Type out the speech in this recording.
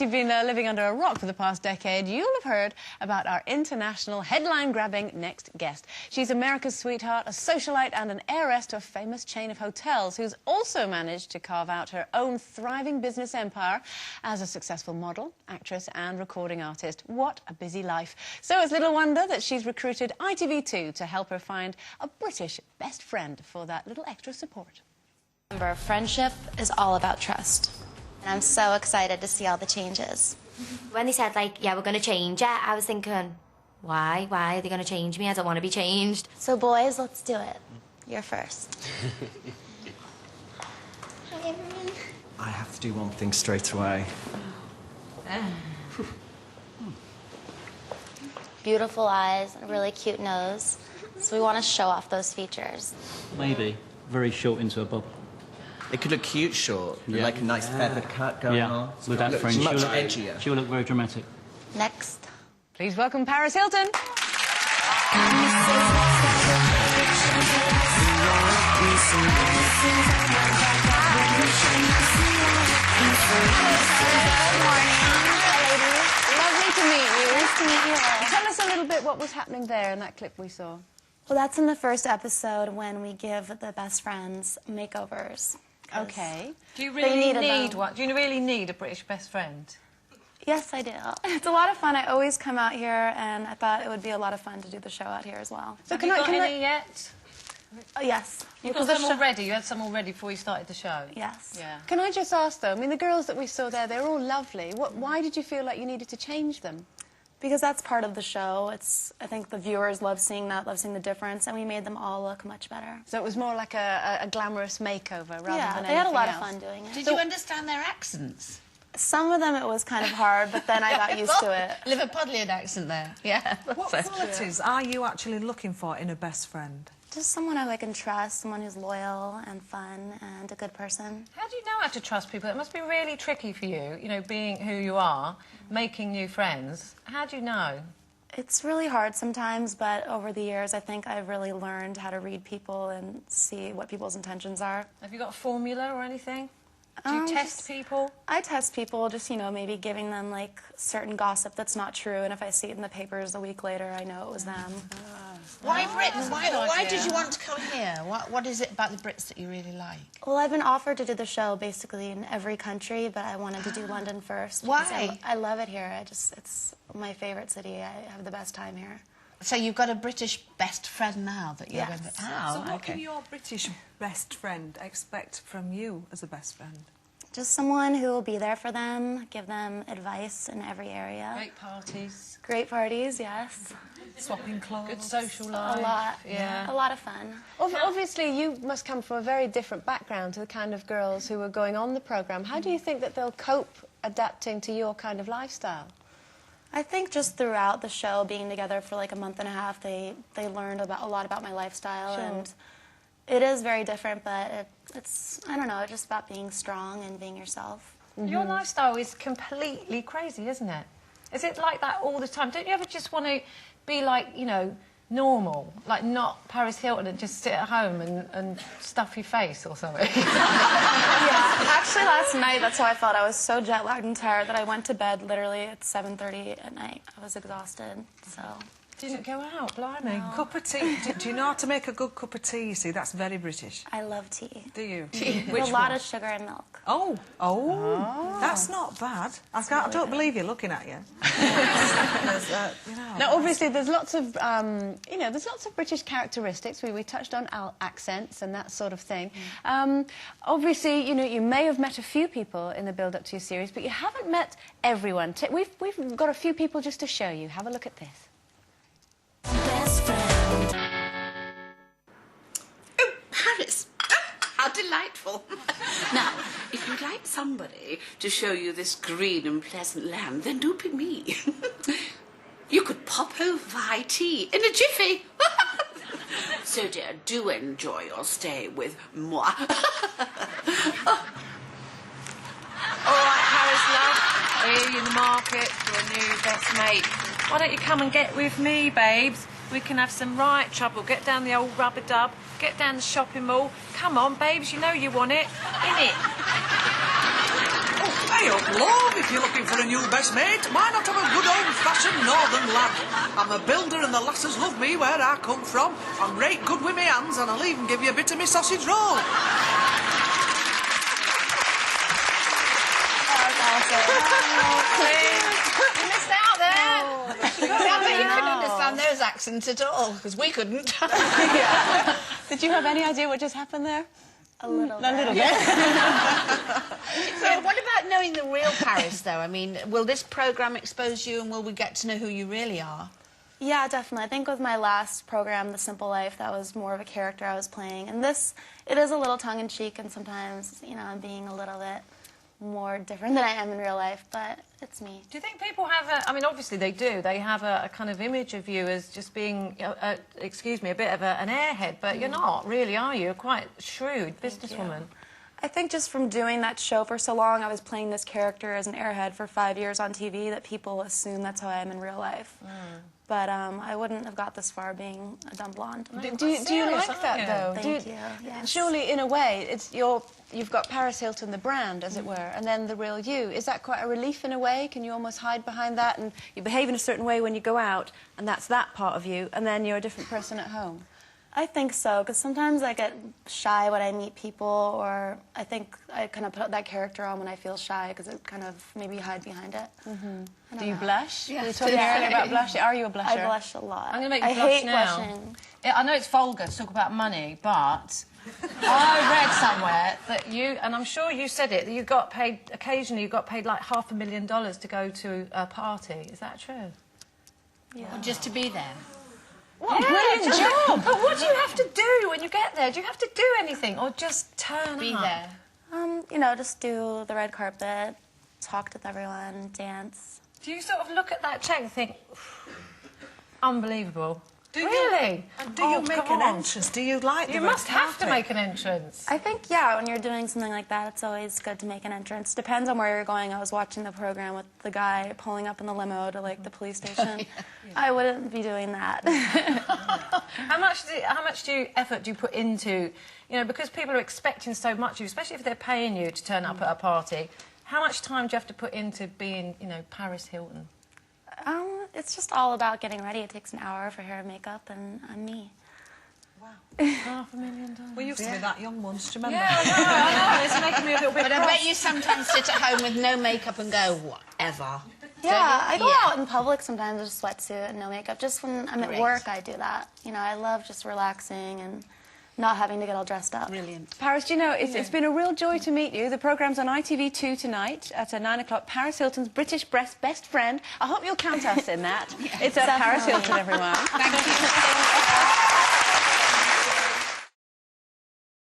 you've been living under a rock for the past decade, you'll have heard about our international headline-grabbing next guest. She's America's sweetheart, a socialite and an heiress to a famous chain of hotels who's also managed to carve out her own thriving business empire as a successful model, actress and recording artist. What a busy life. So it's little wonder that she's recruited ITV2 to help her find a British best friend for that little extra support. Remember, friendship is all about trust. And I'm so excited to see all the changes. When they said, like, yeah, we're going to change it, I was thinking, why? Why are they going to change me? I don't want to be changed. So, boys, let's do it. You're first. Hi, everyone. I have to do one thing straight away. Beautiful eyes, a really cute nose. So we want to show off those features. Maybe. Very short into a bob. It could look cute short, with like a nice feathered cut going on. With that fringe. Much edgier. She'll look very dramatic. Next. Please welcome Paris Hilton. Tell us a little bit what was happening there in that clip we saw. Well, that's in the first episode when we give the best friends makeovers. Okay. Do you really need one? Do you really need a British best friend? Yes, I do. It's a lot of fun. I always come out here, and I thought it would be a lot of fun to do the show out here as well. So have you got any yet? Yes. You've got some already? You had some already before you started the show? Yes. Yeah. Can I just ask, though, I mean, the girls that we saw there, they're all lovely. Why did you feel like you needed to change them? Because that's part of the show. I think the viewers love seeing that, love seeing the difference, and we made them all look much better. So it was more like a glamorous makeover rather than anything else? Yeah, they had a lot of fun doing it. Did you understand their accents? Some of them it was kind of hard, but then I got used to it. Liverpudlian accent there, yeah. What qualities are you actually looking for in a best friend? Just someone who I can trust, someone who's loyal and fun and a good person. How do you know how to trust people? It must be really tricky for you know, being who you are, making new friends. How do you know? It's really hard sometimes, but over the years I think I've really learned how to read people and see what people's intentions are. Have you got a formula or anything? Do you test people? I test people, just, you know, maybe giving them, like, certain gossip that's not true, and if I see it in the papers a week later, I know it was them. Why Britain? Why did you want to come here? What is it about the Brits that you really like? Well, I've been offered to do the show basically in every country, but I wanted to do London first. Why? I love it here. It's my favourite city. I have the best time here. So you've got a British best friend now that you're going to... So what can your British best friend expect from you as a best friend? Just someone who will be there for them, give them advice in every area. Great parties. Great parties, yes. Swapping clothes. Good social life. A lot. Yeah. A lot of fun. Obviously, you must come from a very different background to the kind of girls who were going on the programme. How do you think that they'll cope adapting to your kind of lifestyle? I think just throughout the show, being together for like a month and a half, they learned a lot about my lifestyle. Sure. And it is very different, but it's, I don't know, it's just about being strong and being yourself. Your lifestyle is completely crazy, isn't it? Is it like that all the time? Don't you ever just want to be like, you know, normal? Like not Paris Hilton and just sit at home and stuff your face or something? Yeah, actually last night that's how I felt. I was so jet-lagged and tired that I went to bed literally at 7:30 at night. I was exhausted, so... Didn't go out, blimey. No. Cup of tea. Do you know how to make a good cup of tea? You see, that's very British. I love tea. Do you? With a lot of sugar and milk. Oh, that's not bad. I don't believe you looking at you. Now, obviously, there's lots of, you know, there's lots of British characteristics. We touched on accents and that sort of thing. Obviously, you know, you may have met a few people in the build-up to your series, but you haven't met everyone. We've got a few people just to show you. Have a look at this. Oh, Paris. How delightful. Now, if you'd like somebody to show you this green and pleasant land, then do pick me. You could pop over for high tea in a jiffy. So, dear, do enjoy your stay with moi. All right, Paris, love. I hear you in the market for a new best mate. Why don't you come and get with me, babes? We can have some right trouble. Get down the old rubber-dub, get down the shopping mall. Come on, babes, you know you want it. In it. Hey up, love, if you're looking for a new new best mate, why not have a good old-fashioned northern lad? I'm a builder and the lasses love me where I come from. I'm right good with me hands and I'll even give you a bit of me sausage roll. You missed out there. Sounds like you couldn't understand those accents at all, because we couldn't. Yeah. Did you have any idea what just happened there? A little bit. A little bit. So what about knowing the real Paris, though? I mean, will this programme expose you and will we get to know who you really are? Yeah, definitely. I think with my last program, The Simple Life, that was more of a character I was playing. And this, it is a little tongue-in-cheek, and sometimes, you know, I'm being a little bit more different than I am in real life, but it's me. Do you think people have a... I mean, obviously they do. They have a kind of image of you as just being, excuse me, a bit of an airhead, but you're not, really, are you? You're quite shrewd businesswoman. I think just from doing that show for so long, I was playing this character as an airhead for 5 years on TV, that people assume that's how I am in real life. But I wouldn't have got this far being a dumb blonde. Do you like that, though? Thank you. Yes. Surely, in a way, it's you've got Paris Hilton, the brand, as it were, and then the real you. Is that quite a relief in a way? Can you almost hide behind that and you behave in a certain way when you go out, and that's that part of you, and then you're a different person at home? I think so, because sometimes I get shy when I meet people, or I think I kind of put that character on when I feel shy, because it kind of maybe hide behind it. Do you blush? Yeah. We were talking earlier about blush. Are you a blusher? I blush a lot. I'm going to make you I blush hate now. blushing. I know it's vulgar to talk about money, but I read somewhere that you, and I'm sure you said it, that you got paid, occasionally you got paid like $500,000 to go to a party. Is that true? Yeah. Or just to be there? What a brilliant job! But what do you have to do when you get there? Do you have to do anything, or just turn Be up? there. You know, just do the red carpet, talk with everyone, dance. Do you sort of look at that check and think, unbelievable? Do really? Do you make an entrance? Do you like the You red must have to carpet? make an entrance. I think, yeah, when you're doing something like that, it's always good to make an entrance. Depends on where you're going. I was watching the program with the guy pulling up in the limo to, like, the police station. I wouldn't be doing that. How much effort do you put into, you know, because people are expecting so much of you, especially if they're paying you to turn up at a party, how much time do you have to put into being, you know, Paris Hilton? It's just all about getting ready. It takes an hour for hair and makeup, and I'm me. Wow. $500,000. We used to be that young once, do you remember? Yeah, I know. It's making me a little bit But I bet you sometimes sit at home with no makeup and go, whatever. Yeah, I go Yeah. out in public sometimes with a sweatsuit and no makeup. Just when I'm at Great. work, I do that. You know, I love just relaxing and not having to get all dressed up. Brilliant. Paris, do you know, it's been a real joy to meet you. The programme's on ITV2 tonight at 9 o'clock. Paris Hilton's British Best Friend. I hope you'll count us in that. It's Paris Definitely. Hilton, everyone. Thank you.